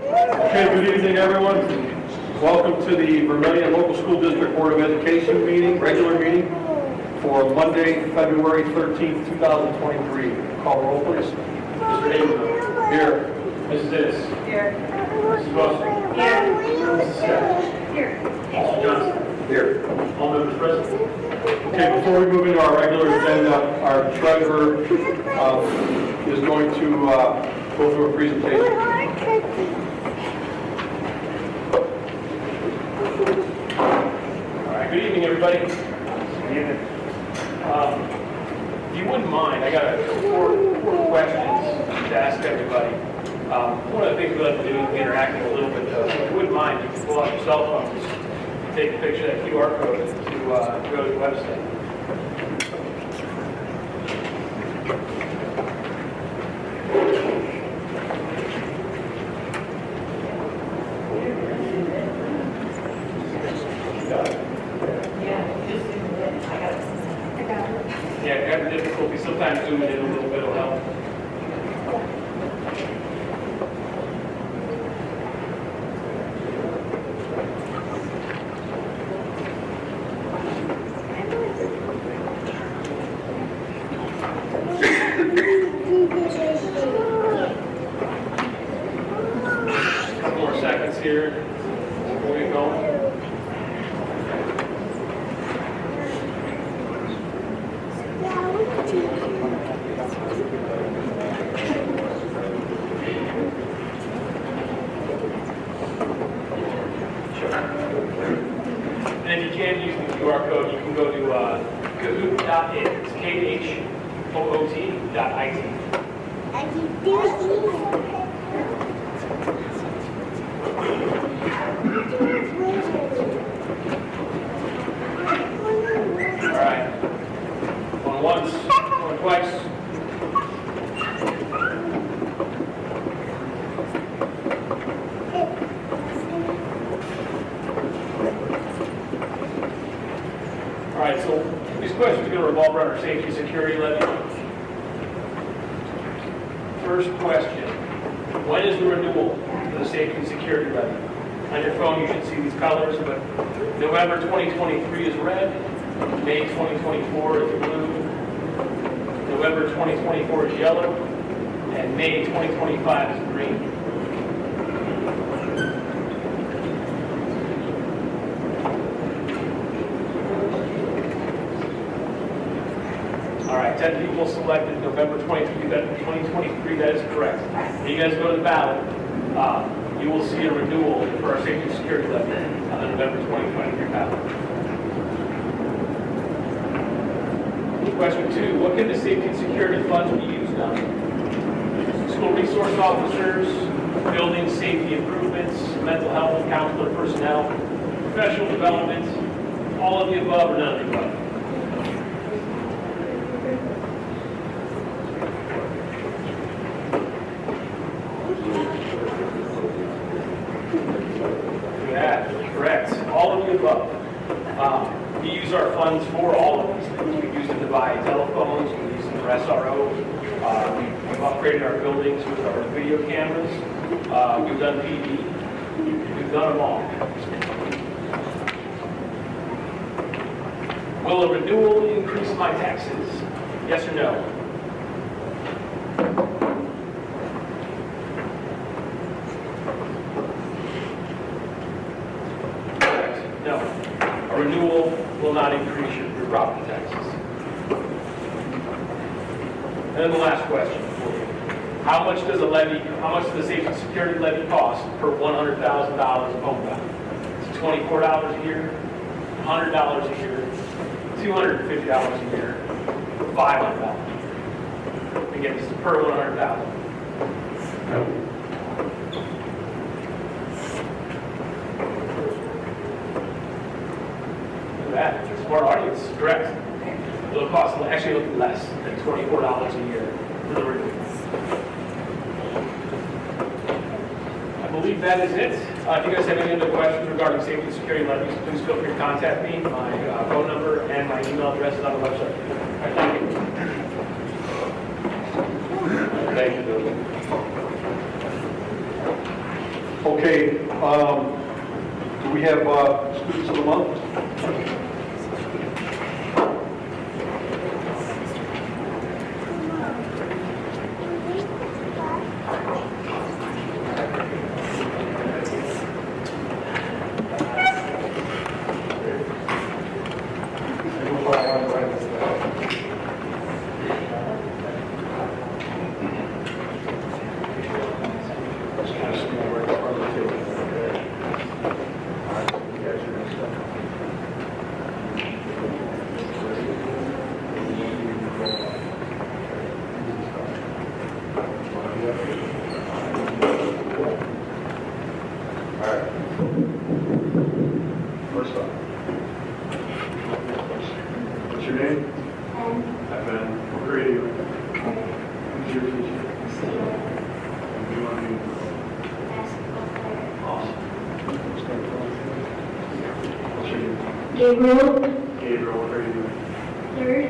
Okay, good evening, everyone. Welcome to the Vermilion Local School District Board of Education meeting, regular meeting for Monday, February 13th, 2023. Call the roll, please. Mr. Habermill. Here. Mrs. Innes. Here. Mrs. Buster. Here. Mrs. Skaggs. Here. Mr. Johnson. Here. All members present. Okay, before we move into our regular agenda, our treasurer is going to go through a presentation. Good evening, everybody. Good evening. If you wouldn't mind, I got four questions to ask everybody. One of the things we like to do is interacting a little bit, though. So if you wouldn't mind, you can pull out your cell phones, take a picture of that QR code to go to the website. Yeah, if you have difficulty, sometimes zooming in a little bit will help. A couple more seconds here before we get going. And if you can't use the QR code, you can go to kahoot.it. It's KHOOT.it. All right. Going once, going twice. All right, so these questions are going to revolve around our safety and security levy. First question, when is the renewal for the safety and security levy? On your phone, you should see these colors, but November 2023 is red, May 2024 is blue, November 2024 is yellow, and May 2025 is green. All right, 10 people selected November 2023, that is correct. When you guys go to the ballot, you will see a renewal for our safety and security levy on the November 2023 ballot. Question 2, what can the safety and security funds be used on? School resource officers, building safety improvements, mental health and counselor personnel, professional development, all of the above or none of the above? Correct. All of the above. We use our funds for all of these things. We use them to buy telephones, we use them for SRO. We've upgraded our buildings with our video cameras. We've done PD. We've done them all. Will a renewal increase my taxes? Yes or no? No. A renewal will not increase your property taxes. And then the last question for you. How much does the safety and security levy cost per $100,000 of home value? It's $24 a year, $100 a year, $250 a year, $500. Again, this is per 100,000. That smart audience, correct. It'll cost actually a little less than $24 a year for the renewal. I believe that is it. If you guys have any other questions regarding safety and security levies, please feel free to contact me. My phone number and my email address is on the website. All right, thank you. Thank you, Bill. Okay, do we have students of the month? First off, what's your name? I've been. What grade are you in? Who's your teacher? And you want to be awesome. What's your name? Gabriel, Gabriel, what grade are you in? third.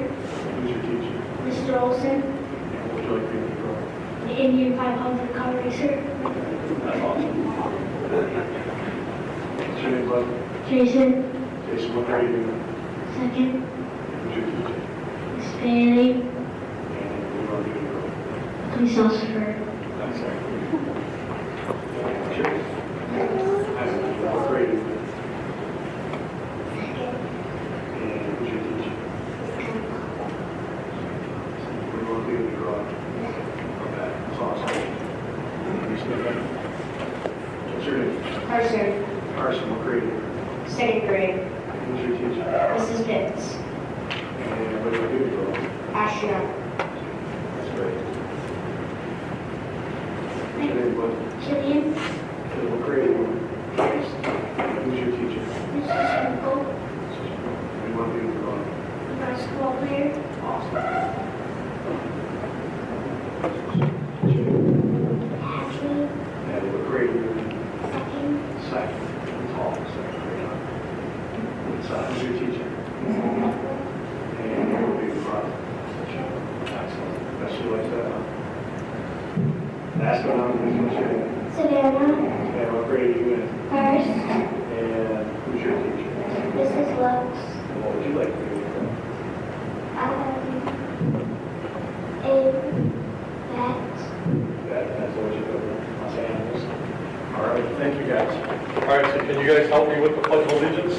Who's your teacher? Mr. Olson, And what would you like to be when you grow up? the Indian 500 car racer. That's awesome. What's your name, bud? Jason, Jason, what grade are you in? second. Who's your teacher? Miss Bailey, And what do you want to be when you grow up? police officer. That's it. Sure. What grade are you in? And who's your teacher? What do you want to be when you grow up? Okay, that's awesome. You still got it? What's your name? Carson, Carson, what grade are you in? second grade. Who's your teacher? Mrs. Pitts, And what do you want to be when you grow up? astronaut. That's great. What's your name, bud? Killian, And what grade are you in? first. Who's your teacher? Mrs. Sprinkle, What do you want to be when you grow up? basketball player. Awesome. Ashley, And what grade are you in? second. Second. Tall, second grade. Who's your teacher? And you will be the father. Excellent. Best you like that, huh? Astronaut, what's your name? Savannah, And what grade are you in? first. And who's your teacher? Mrs. Lux, And what would you like to be when you grow up? a vet. That's what you do. Los Angeles. All right, thank you guys. All right, so can you guys help me with the Pledge of Allegiance?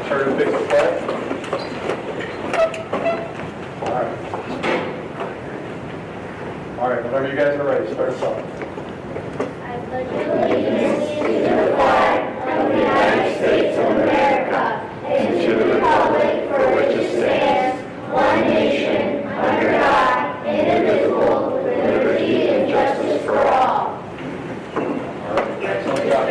Turn and face the flag. All right. All right, whenever you guys are ready, start us off. I pledge allegiance to the flag of the United States of America and to the republic for which it stands, one nation, under God, indivisible, with liberty and justice for all. All right, excellent job.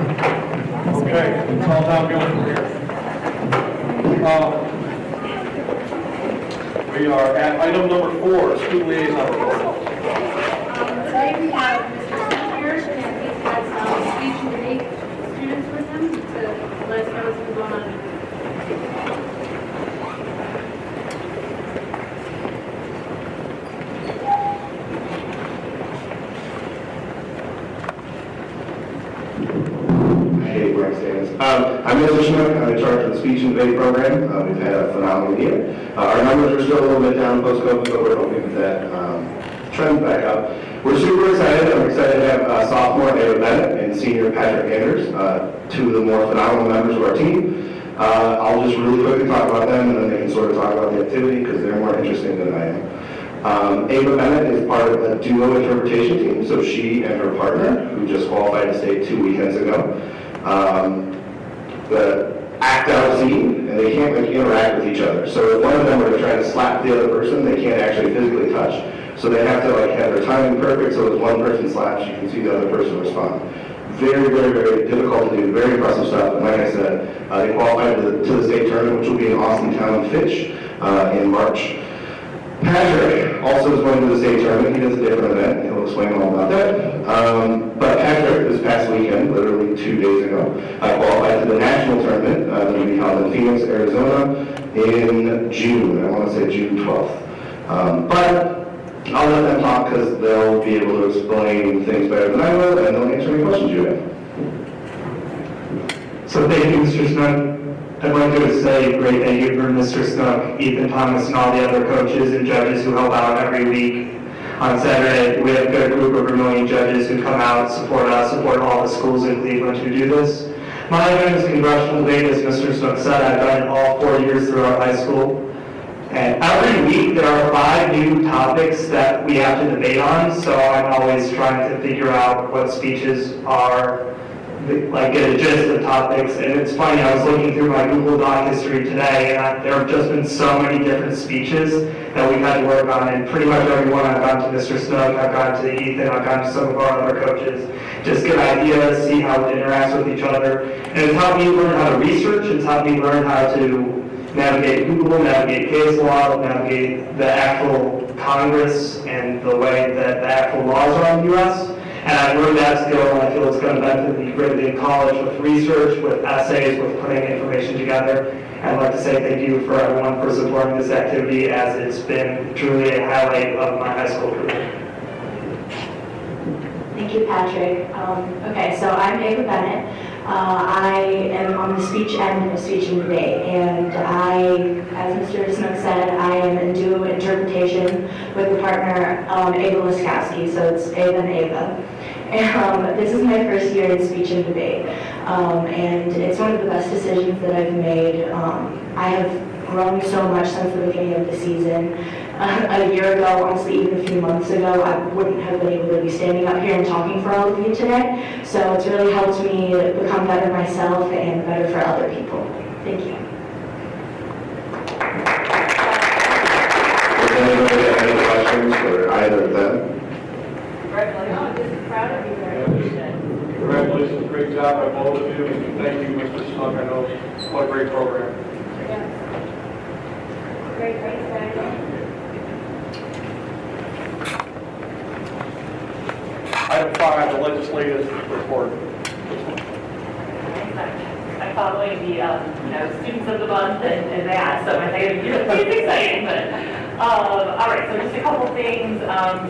Okay, it's all downhill from here. We are at item number 4, student liaison report. Today we have Mr. Spears, and he has speech and debate students with him to let us know what's been going on. Hey, Bryce Davis. I'm Mr. Schmidt. I'm in charge of the speech and debate program. We've had a phenomenal year. Our numbers are still a little bit down post-COVID, but we're hoping that trend back up. We're super excited. I'm excited to have sophomore Ava Bennett and senior Patrick Anders, two of the more phenomenal members of our team. I'll just really quickly talk about them, and then they can sort of talk about the activity because they're more interesting than I am. Ava Bennett is part of the duo interpretation team, so she and her partner, who just qualified to state 2 weekends ago, the act out scene, and they can't interact with each other. So if one of them were to try to slap the other person, they can't actually physically touch. So they have to have their timing perfect, so as one person slaps, you can see the other person respond. Very, very, very difficult to do, very impressive stuff. And like I said, they qualified to the state tournament, which will be in Austin Town Fitch in March. Patrick also is going to the state tournament. He does a different event. He'll explain all about that. But Patrick, this past weekend, literally 2 days ago, qualified to the national tournament that will be held in Phoenix, Arizona in June. I want to say June 12th. But I'll let them talk because they'll be able to explain things better than I will, and they'll answer any questions you have. So thank you, Mr. Snook. I'd like to say a great thank you for Mr. Snook, Ethan Thomas, and all the other coaches and judges who help out every week. On Saturday, we have a good group of Vermilion judges who come out, support us, support all the schools in Cleveland who do this. My event is congressional debate, as Mr. Snook said. I've done it all 4 years throughout high school. And every week, there are 5 new topics that we have to debate on, so I'm always trying to figure out what speeches are, like, get a gist of topics. And it's funny, I was looking through my Google Doc history today, and there have just been so many different speeches that we've had to work on, and pretty much everyone I've gone to Mr. Snook, I've gone to Ethan, I've gone to some of our other coaches, just get ideas, see how it interacts with each other. And it's helped me learn how to research, it's helped me learn how to navigate Google, navigate case law, navigate the actual Congress and the way that the actual laws are in the U.S. And I've learned that skill, and I feel it's going to benefit me greatly in college with research, with essays, with putting information together. I'd like to say thank you for everyone for supporting this activity, as it's been truly a highlight of my high school career. Thank you, Patrick. Okay, so I'm Ava Bennett. I am on the speech end of speech and debate, and as Mr. Snook said, I am in dual interpretation with a partner, Ava Liskowski, so it's Ava and Ava. And this is my first year in speech and debate, and it's one of the best decisions that I've made. I have grown so much since the beginning of the season. A year ago, honestly, even a few months ago, I wouldn't have been able to be standing up here and talking for all of you today. So it's really helped me become better myself and better for other people. Thank you. Does anybody have any questions for either of them? Congratulations. Proud of you. Congratulations, great job by both of you. Thank you, Mr. Snook. I know what a great program. Great, guys. Item 5, the legislative report. I'm following the students of the month and that, so I think it's exciting. But all right, so just a couple things.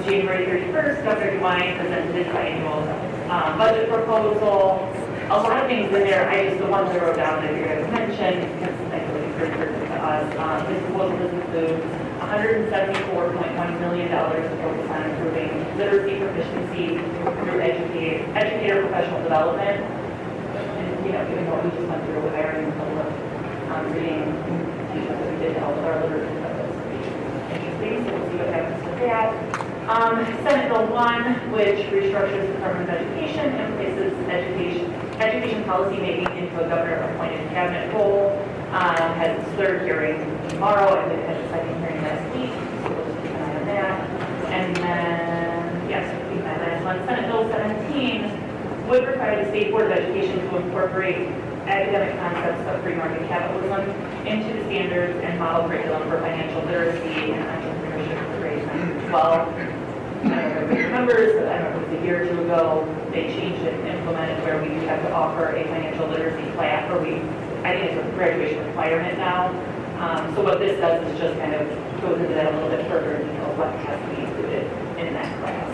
January 31st, Governor DeWine presented his biannual budget proposal. A lot of things in there. The ones I wrote down that you're going to mention, because I feel like it's very pertinent to us. This proposal does include $174.1 million to focus on improving literacy proficiency through educator professional development. And, given what we just went through with hiring a couple of reading teachers that we did to help with our literacy focus. Interesting, so we'll see what happens with that. Senate Bill 1, which restructures the Department of Education and places education policy making into a governor-appointed cabinet role, has its third hearing tomorrow, and it had its second hearing last week, so we'll just keep an eye on that. And then, yes, keep an eye on that one. Senate Bill 17 would require the State Board of Education to incorporate academic concepts of free market capitalism into the standards and model curriculum for financial literacy and entrepreneurship for grades 9 through 12. I don't know if everybody remembers, but I don't know if it was a year or two ago, they changed it and implemented where we do have to offer a financial literacy class, or I think it's a graduation requirement now. So what this does is just kind of goes into that a little bit further in detail of what has to be included in that class.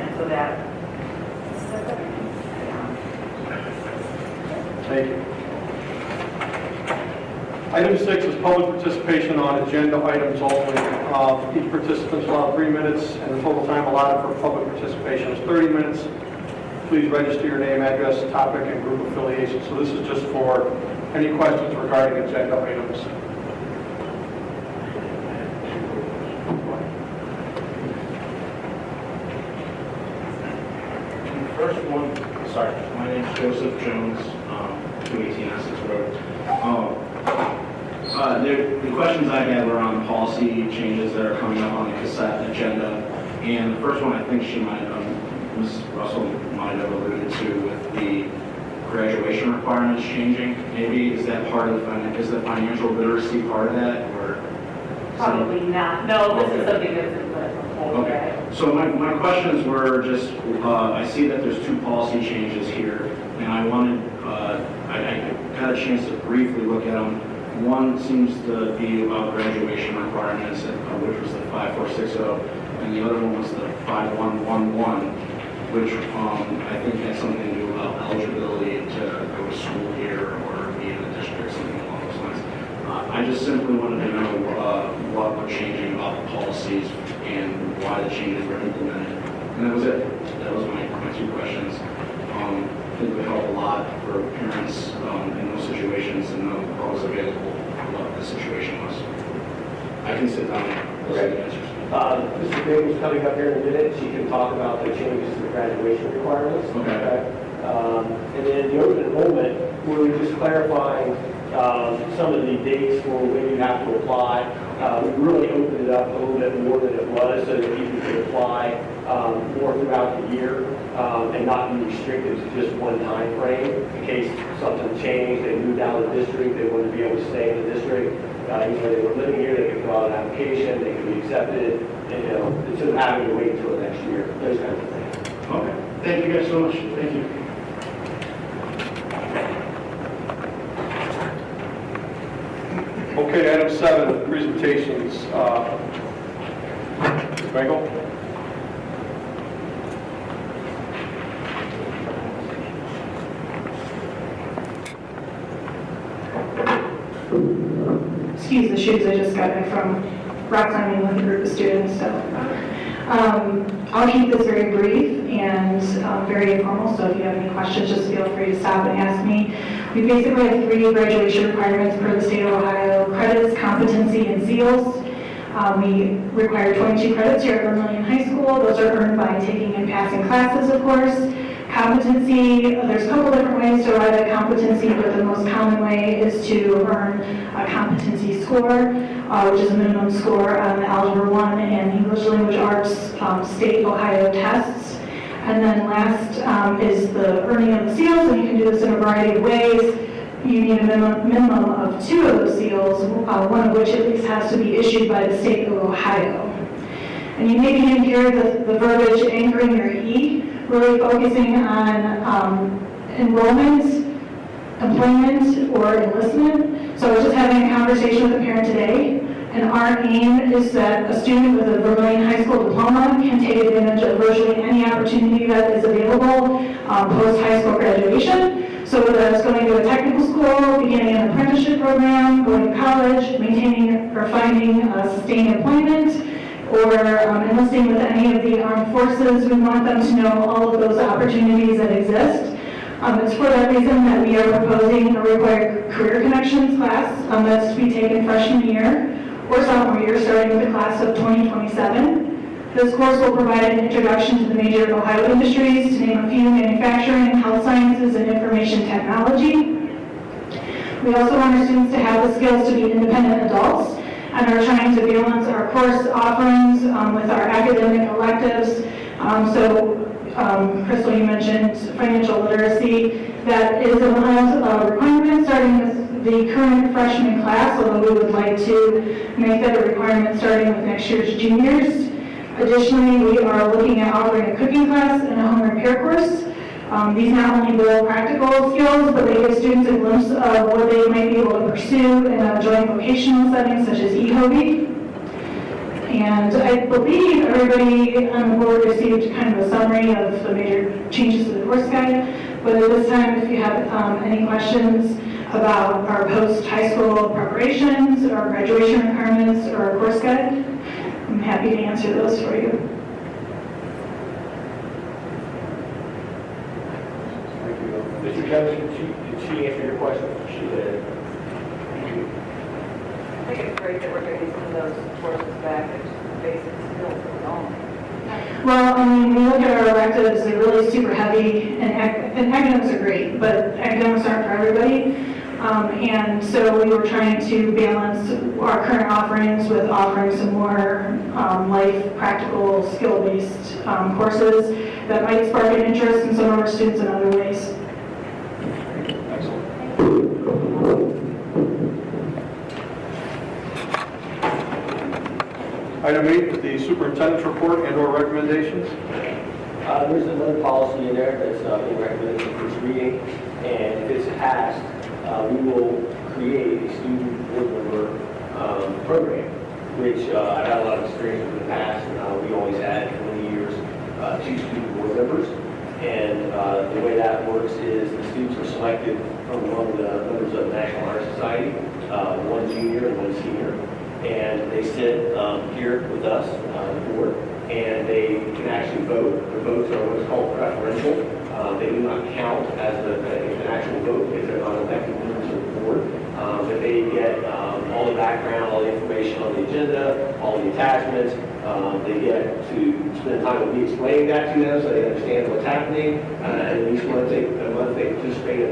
And so Thank you. Item 6 is public participation on agenda items only. Each participant is allowed 3 minutes, and the total time allotted for public participation is 30 minutes. Please register your name, address, topic, and group affiliation. So this is just for any questions regarding agenda items. First one, sorry, my name is Joseph Jones, 218 Essex Road. The questions I had were on policy changes that are coming up on the cassette agenda. And the first one, I think Ms. Russell might have alluded to, with the graduation requirements changing. Maybe is that part of the financial literacy part of that, or? Probably not. No, this is Okay. something that's in the Okay, so my questions were just, I see that there's two policy changes here, and I wanted, I got a chance to briefly look at them. One seems to be about graduation requirements, which was the 5460, and the other one was the 5111, which I think had something to do about eligibility to go to school here or be in the district, something along those lines. I just simply wanted to know what we're changing about the policies and why the changes were implemented. And that was it. That was my two questions. I think it would help a lot for parents in those situations to know what was available, what the situation was. I can sit down and listen to answers. Mrs. Baker's coming up here in a minute. She can talk about the changes to the graduation requirements. Okay. And then the open enrollment, we were just clarifying some of the dates for when you have to apply. We really opened it up a little bit more than it was so that people could apply more throughout the year and not be restricted to just one time frame. In case something changed, they moved out of the district, they wanted to be able to stay in the district. They were living here, they could fill out an application, they could be accepted, and, instead of having to wait until next year, those kinds of things. Okay. Thank you guys so much. Thank you. Okay, item 7, presentations. Mr. Bengal? Excuse the shoes, I just got back from rock climbing with a group of students, so. I'll keep this very brief and very informal, so if you have any questions, just feel free to stop and ask me. We basically have 3 graduation requirements per the state of Ohio: credits, competency, and seals. We require 22 credits here at Vermilion High School. Those are earned by taking and passing classes, of course. Competency, there's a couple different ways to arrive at competency, but the most common way is to earn a competency score, which is a minimum score on the Algebra 1 and English Language Arts state Ohio tests. And then last is the earning of the seals, and you can do this in a variety of ways. You need a minimum of 2 of those seals, one of which at least has to be issued by the state of Ohio. And you may begin here the verbiage anchoring your E, really focusing on enrollment, employment, or enlistment. So I was just having a conversation with a parent today, and our aim is that a student with a Vermilion High School diploma can take advantage of virtually any opportunity that is available post-high school graduation. So whether that's going to a technical school, beginning an apprenticeship program, going to college, maintaining or finding sustained employment, or enlisting with any of the armed forces, we want them to know all of those opportunities that exist. It's for that reason that we are proposing a required career connections class that's to be taken freshman year or sophomore year, starting with the class of 2027. This course will provide an introduction to the major Ohio industries, to name a few: manufacturing, health sciences, and information technology. We also want our students to have the skills to be independent adults, and are trying to balance our course offerings with our academic electives. Crystal, you mentioned financial literacy. That is a mild requirement starting with the current freshman class, although we would like to make that a requirement starting with next year's juniors. Additionally, we are looking at offering a cooking class and a home repair course. These not only build practical skills, but they give students a glimpse of what they might be able to pursue in a joint vocational setting such as e-hobby. And I believe everybody on the board received kind of a summary of the major changes to the course guide. But at this time, if you have any questions about our post-high school preparations, or graduation requirements, or our course guide, I'm happy to answer those for you. Mr. Jones, did she answer your question? She did. I think it's great that we're getting some of those courses back and just basic skills that we all need. Well, when we look at our electives, they're really super heavy, and academics are great, but academics aren't for everybody. And so we were trying to balance our current offerings with offering some more life, practical, skill-based courses that might spark an interest in some of our students in other ways. Item 8 is the superintendent's report and/or recommendations. There's another policy in there that's being recommended for first reading, and if it's passed, we will create a student board member program, which I've had a lot of experience with in the past. We always had, for many years, 2 student board members, and the way that works is the students are selected from among the members of the National Honor Society, one junior and one senior, and they sit here with us, the board, and they can actually vote. The votes are what's called preferential. They do not count as an actual vote because they're not elected members of the board. But they get all the background, all the information on the agenda, all the attachments. They get to spend time with me explaining that to them so they understand what's happening. And each month they participate in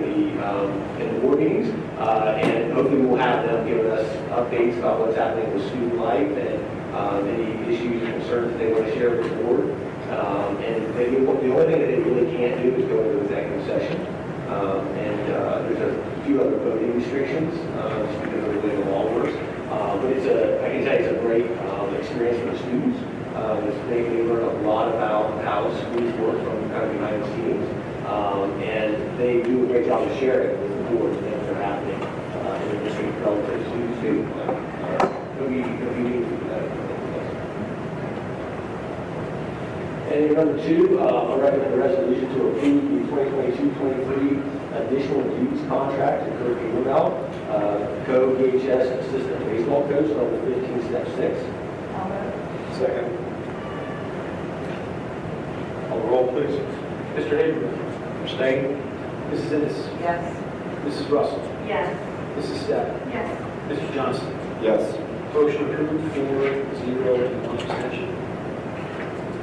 the board meetings. And hopefully we'll have them giving us updates about what's happening with student life and any issues or concerns that they want to share with the board. And the only thing that they really can't do is go into executive session. There's a few other voting restrictions just because of the way the law works. But I can tell you it's a great experience for the students. They learn a lot about how schools work from kind of behind the scenes. And they do a great job of sharing with the board things that are happening in the district relative to students too. It'll be meaningful for that. And number 2, I recommend a resolution to approve the 2022-23 additional use contract to Kirk Ingerveld, co-VHS assistant baseball coach, level 15, step 6. Second. Call the roll, please. Mr. Habermill. Abstain? Mrs. Ennis. Yes. Mrs. Russell. Yes. Mrs. Stepp. Yes. Mr. Johnson. Yes. Motion approved, 4-0, and 1 abstention.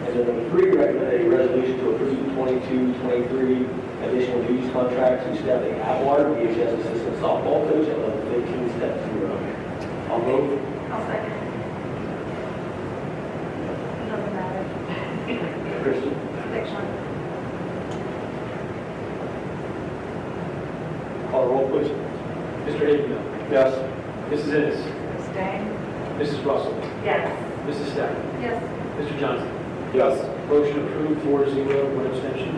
And then number 3, recommend a resolution to approve the 22-23 additional duties contract to Stephanie Atwater, VHS assistant softball coach at level 15, step 0. I'll move. I'll second. Doesn't matter. Kristen? Section. Call the roll, please. Mr. Habermill. Yes. Mrs. Ennis. Abstain? Mrs. Russell. Yes. Mrs. Stepp. Yes. Mr. Johnson. Yes. Motion approved, 4-0, 1 abstention.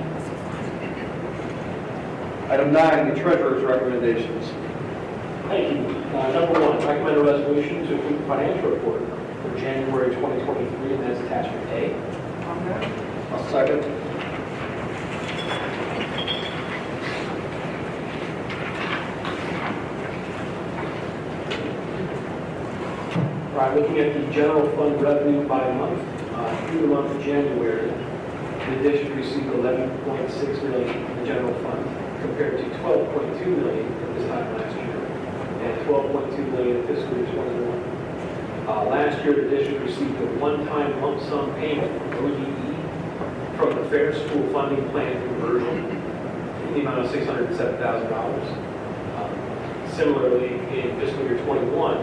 Item 9, the treasurer's recommendations. Thank you. Number 1, recommend a resolution to approve the financial report for January 2023, and that's attachment A. I'll move. I'll second. Right, looking at the general fund revenue by month, through the month of January, the district received $11.6 million in the general fund compared to $12.2 million at this time last year and $12.2 million in fiscal year 21. Last year, the district received a one-time lump sum payment from ODE from the Fair School Funding Plan conversion in the amount of $607,000. Similarly, in fiscal year 21,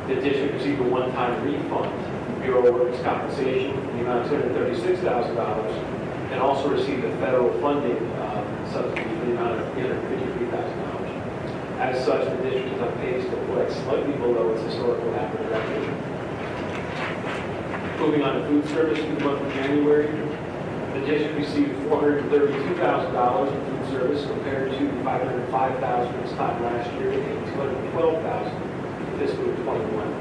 the district received a one-time refund from Bureau of Workers' Compensation in the amount of $236,000 and also received a federal funding subsidy in the amount of $353,000. As such, the district is on pace to collect slightly below its historical average revenue. Moving on to food service through the month of January, the district received $432,000 in food service compared to $505,000 this time last year and $212,000 fiscal year 21.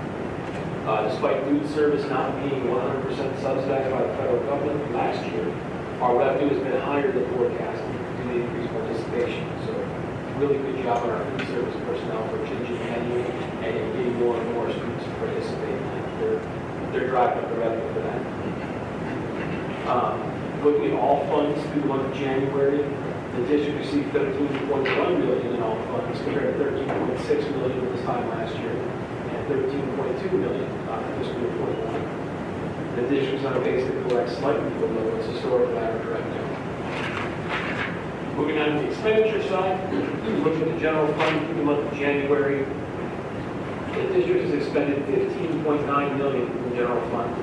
Despite food service not being 100% subsidized by the federal government last year, our revenue has been higher than forecasted due to increased participation. So, really good job on our food service personnel for changing the menu and getting more and more students to participate in that. They're driving up the revenue for that. Looking at all funds through the month of January, the district received $13.1 million in all funds compared to $13.6 million this time last year and $13.2 million in fiscal year 21. The district is on pace to collect slightly below its historical average revenue. Moving on to the expenditure side, looking at the general fund through the month of January, the district has expended $15.9 million in the general fund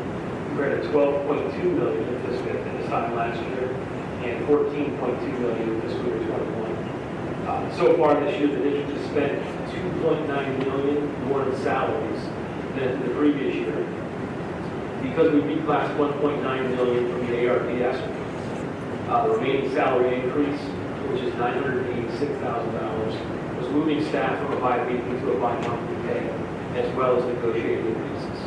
compared to $12.2 million at this time last year and $14.2 million in fiscal year 21. So far this year, the district has spent $2.9 million more in salaries than the previous year. Because we reclassed 1.9 million from the ARPS, the remaining salary increase, which is $986,000, was moving staff from a bi-weekly to a bi-monthly pay, as well as negotiated increases.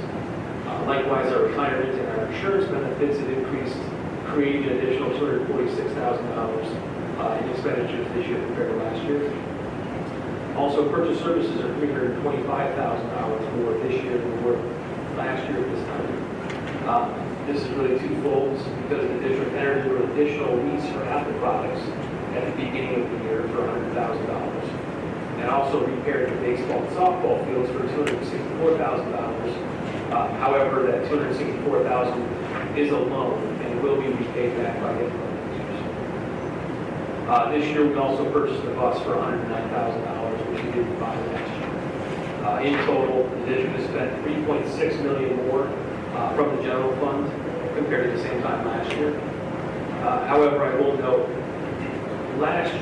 Likewise, our retirement and our insurance benefits have increased, creating an additional $246,000 in expenditures this year compared to last year. Also, purchase services are $325,000 more this year than they were last year at this time. This is really twofold because the district entered into an additional lease for Apple products at the beginning of the year for $100,000. And also repaired the baseball and softball fields for $264,000. However, that $264,000 is a loan and will be repaid back by the this year, we also purchased a bus for $109,000, which we didn't buy last year. In total, the district has spent $3.6 million more from the general fund compared to the same time last year. However, I will note, last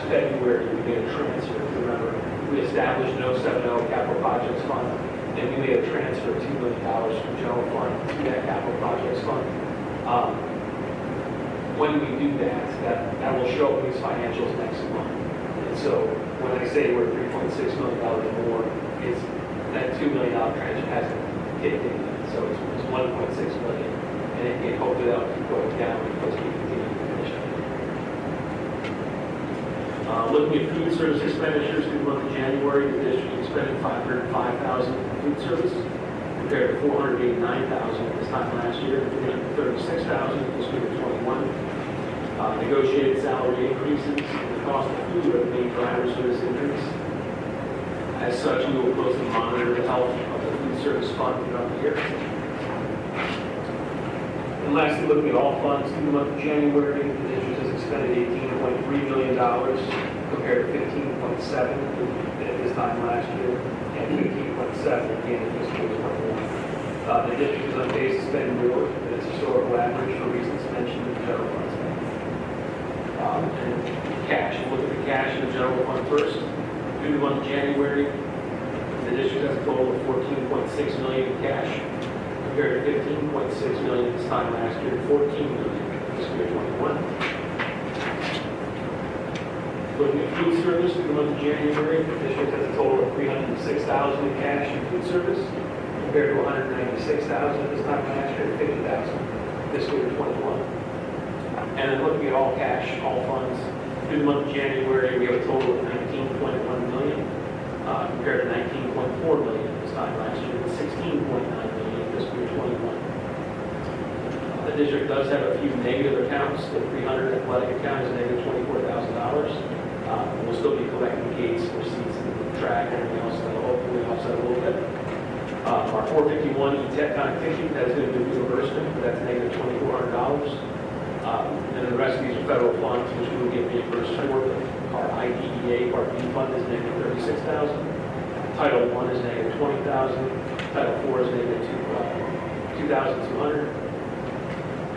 February, we made a transfer. Remember, we established an 070 capital projects fund, and we made a transfer of $2 million from general fund to that capital projects fund. When we do that will show up in these financials next month. And so when I say we're $3.6 million more, it's that $2 million transfer hasn't kicked in yet. So it's $1.6 million, and it hopefully that'll keep going down because we continue to finish it. Looking at food service expenditures through the month of January, the district expended $505,000 in food service compared to $489,000 this time last year, $336,000 in fiscal year 21. Negotiated salary increases and the cost of food are the main drivers for this increase. As such, we will closely monitor the health of the food service fund throughout the year. And lastly, looking at all funds through the month of January, the district has expended $18.3 million compared to $15.7 at this time last year and $15.7 again in fiscal year 21. The district is on pace to spend more than its historical average for reasons mentioned in the general fund spending. And cash, we'll look at the cash in the general fund first. Through the month of January, the district has a total of $14.6 million in cash, compared to $15.6 million this time last year, and $14 million in fiscal year 21. Looking at food service through the month of January, the district has a total of $306,000 in cash in food service, compared to $196,000 this time last year, and $50,000 fiscal year 21. And then looking at all cash, all funds, through the month of January, we have a total of $19.1 million, compared to $19.4 million this time last year, and $16.9 million in fiscal year 21. The district does have a few negative accounts. The 300 athletic account is negative $24,000. We'll still be collecting gates, receipts, and track, and everything else that'll hopefully offset a little bit. Our 451 E-Tech connectivity, that's going to be reimbursement, but that's negative $2,400. And the rest of these are federal funds, which we will get reimbursed for. Our IDEA Part B fund is negative $36,000. Title I is negative $20,000. Title IV is negative $2,200.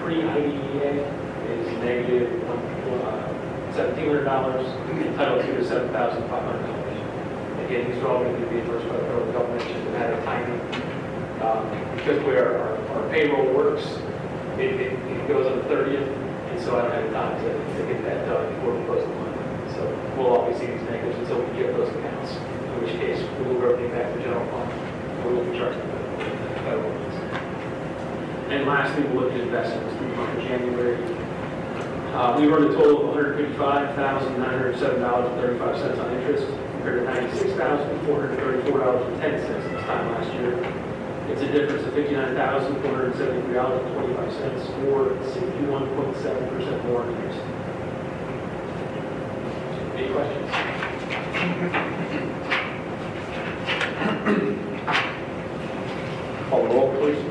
Pre-IDEA is negative $1,700. And Title II is $7,500. Again, these are all going to be reimbursed by the federal government, just a matter of timing. Because where our payroll works, it goes on the 30th, and so I don't have time to get that done before we close the month. So we'll always see these negatives until we get those accounts, in which case we'll move everything back to general fund, and we will be charging the federal ones. And lastly, we'll look at investments through the month of January. We earned a total of $155,907.35 on interest, compared to $96,434.10 this time last year. It's a difference of $59,473.25, or 61.7% more interest. Any questions? Call the roll, please.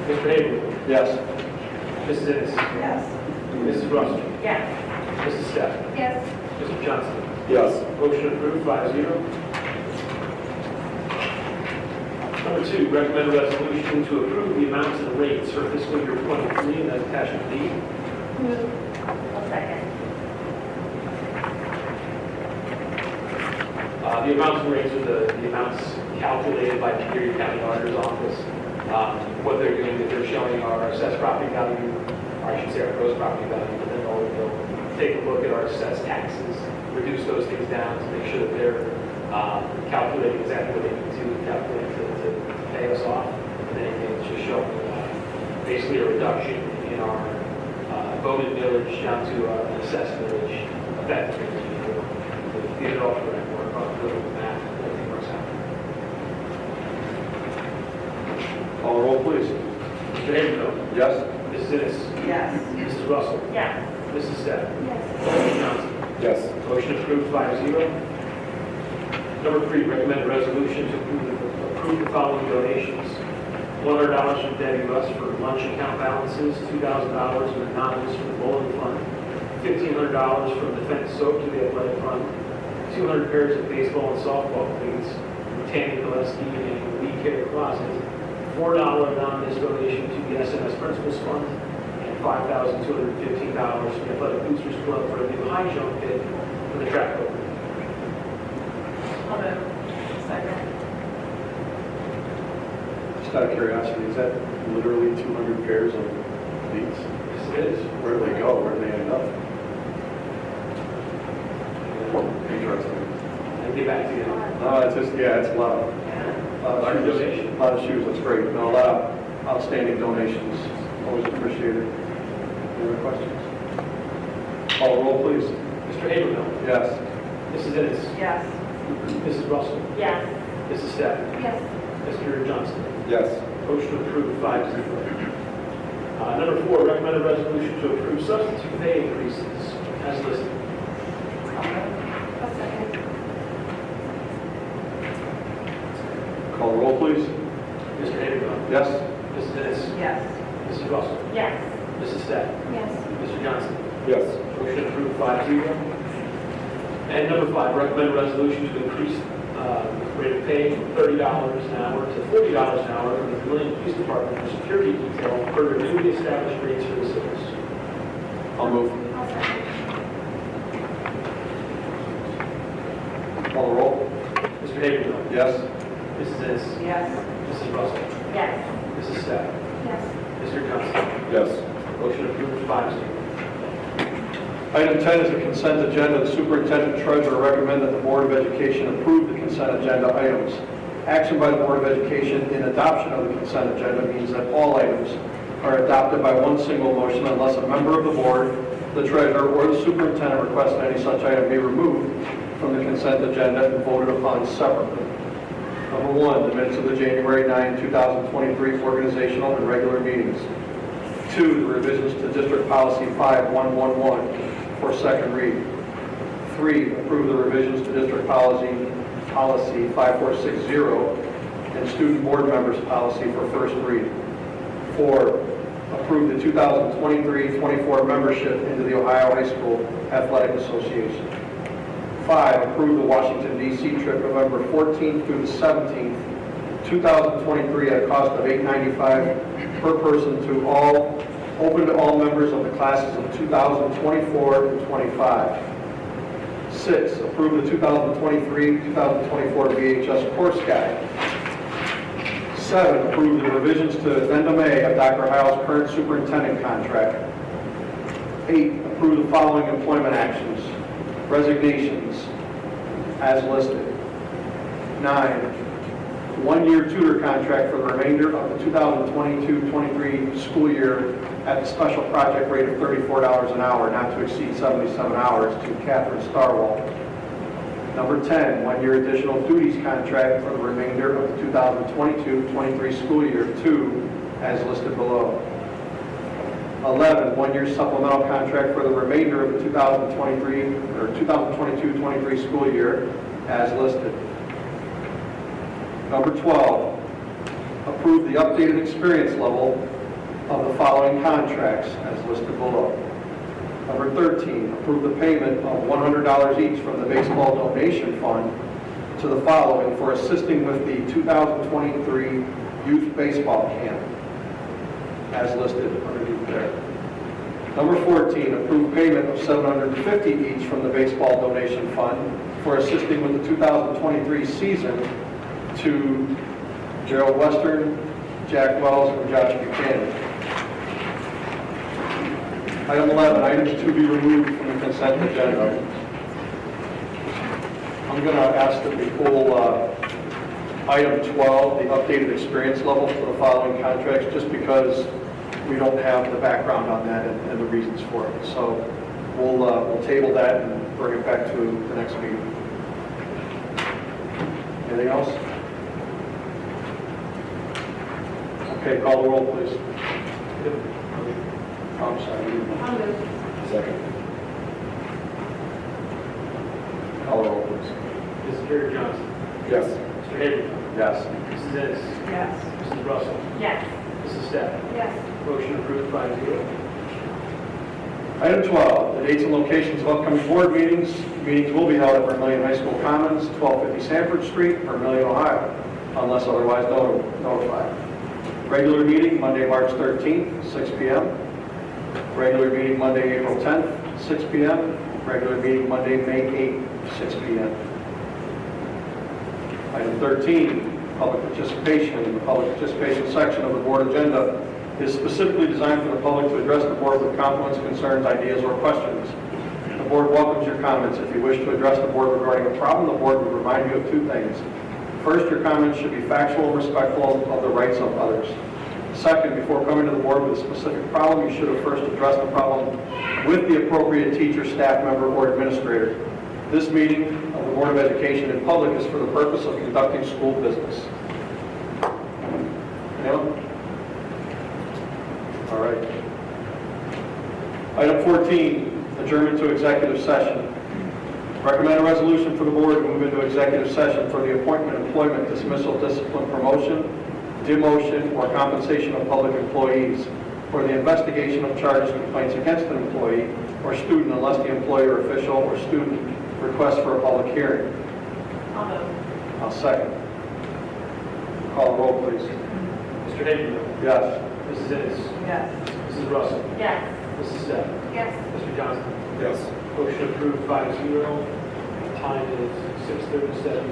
Mr. Habermill? Yes. Mrs. Ennis? Yes. Mrs. Russell? Yes. Mrs. Steph? Yes. Mr. Johnson? Yes. Motion approved, 5-0. Number 2, recommend a resolution to approve the amounts and rates for fiscal year 23 as attachment D. I'll second. The amounts and rates are the amounts calculated by the Superior County Auditor's Office what they're doing, that they're showing our assessed property value, or I should say our gross property value, but then they'll take a look at our assessed taxes, reduce those things down to make sure that they're calculating exactly what they need to calculate to pay us off. And then again, it's just showing basically a reduction in our voted village down to an assessed village, effective village. Get it all correct, work on the math, everything works out. Call the roll, please. Mr. Habermill. Yes? Mrs. Ennis. Yes. Mrs. Russell. Yes. Mrs. Steph. Yes. Mr. Johnson. Yes. Motion approved 5-0. Number 3, recommend a resolution to approve the following donations. $100 from Debbie Russ for lunch account balances, $2,000 from Anonymous for the bowling fund, $1,500 from Defense Soap to the athletic fund, 200 pairs of baseball and softball cleats from Tammy Gillespie and We Care Closet, $4 anonymous donation to the SMS Principals Fund, and $5,215 from the Athletic Boosters Club for a new high jump pit for the track program. I'll move. Second. Just out of curiosity, is that literally 200 pairs of cleats? Yes, it is. Where do they go? Where do they end up? Interesting. I'll get back to you. No, it's just, yeah, it's a lot of Large donation. A lot of shoes, that's great. No, a lot of outstanding donations, always appreciated. Any other questions? Call the roll, please. Mr. Habermill. Yes. Mrs. Ennis. Yes. Mrs. Russell. Yes. Mrs. Steph. Yes. Mr. Johnson. Yes. Motion approved 5-0. Number 4, recommend a resolution to approve substitute pay increases as listed. I'll move. A second. Call the roll, please. Mr. Habermill. Yes. Mrs. Ennis. Yes. Mrs. Russell. Yes. Mrs. Steph. Yes. Mr. Johnson. Yes. Motion approved 5-0. And number 5, recommend a resolution to increase rate of pay from $30 an hour to $40 an hour for the Vermilion Police Department for security detail per their newly established rates for the service. I'll move. I'll second. Call the roll. Mr. Habermill. Yes. Mrs. Ennis. Yes. Mrs. Russell. Yes. Mrs. Steph. Yes. Mr. Johnson. Yes. Motion approved 5-0. Item 10 is a consent agenda. The superintendent and treasurer recommend that the Board of Education approve the consent agenda items. Action by the Board of Education in adoption of the consent agenda means that all items are adopted by one single motion unless a member of the board, the treasurer, or the superintendent requests that any such item be removed from the consent agenda and voted upon separately. Number 1, the minutes of the January 9, 2023 organizational and regular meetings. 2, the revisions to District Policy 5111 for second read. 3, approve the revisions to District Policy 5460 and Student Board Members Policy for first read. 4, approve the 2023-24 membership into the Ohio High School Athletic Association. 5, approve the Washington, D.C. trip November 14th through the 17th, 2023 at a cost of $895 per person to all, open to all members of the classes of 2024 and 25. 6, approve the 2023-2024 VHS course guide. 7, approve the revisions to Addendum A of Dr. Heil's current superintendent contract. 8, approve the following employment actions, resignations, as listed. 9, one-year tutor contract for the remainder of the 2022-23 school year at the special project rate of $34 an hour, not to exceed 77 hours, to Catherine Starwall. Number 10, one-year additional duties contract for the remainder of the 2022-23 school year, to, as listed below. 11, one-year supplemental contract for the remainder of the 2023 or 2022-23 school year, as listed. Number 12, approve the updated experience level of the following contracts as listed below. Number 13, approve the payment of $100 each from the baseball donation fund to the following for assisting with the 2023 youth baseball camp as listed underneath there. Number 14, approve payment of $750 each from the baseball donation fund for assisting with the 2023 season to Gerald Western, Jack Wells, and Josh Buchanan. Item 11, items to be removed from the consent agenda. I'm going to ask that we pull item 12, the updated experience level for the following contracts, just because we don't have the background on that and the reasons for it. So we'll table that and bring it back to the next meeting. Anything else? Okay, call the roll, please. I'm sorry. Hondo. Second. Call the roll, please. Mrs. Carey Johnson. Yes. Mr. Habermill. Yes. Mrs. Ennis. Yes. Mrs. Russell. Yes. Mrs. Steph. Yes. Motion approved 5-0. Item 12, the dates and locations of upcoming board meetings. Meetings will be held at Vermilion High School Commons, 1250 Sanford Street, Vermilion, Ohio, unless otherwise notified. Regular meeting Monday, March 13th, 6 p.m. Regular meeting Monday, April 10th, 6 p.m. Regular meeting Monday, May 8th, 6 p.m. Item 13, public participation. The public participation section of the board agenda is specifically designed for the public to address the board with compliments, concerns, ideas, or questions. The board welcomes your comments. If you wish to address the board regarding a problem, the board will remind you of two things. First, your comments should be factual and respectful of the rights of others. Second, before coming to the board with a specific problem, you should have first addressed the problem with the appropriate teacher, staff member, or administrator. This meeting of the Board of Education in public is for the purpose of conducting school business. Anyone? All right. Item 14, adjournment to executive session. Recommend a resolution for the board to move into executive session for the appointment, employment, dismissal, discipline, promotion, demotion, or compensation of public employees, or the investigation of charges, complaints against an employee or student unless the employer, official, or student requests for a public hearing. I'll move. I'll second. Call the roll, please. Mr. Habermill. Yes. Mrs. Ennis. Yes. Mrs. Russell. Yes. Mrs. Steph. Yes. Mr. Johnson. Yes. Motion approved 5-0. Time is 6:37.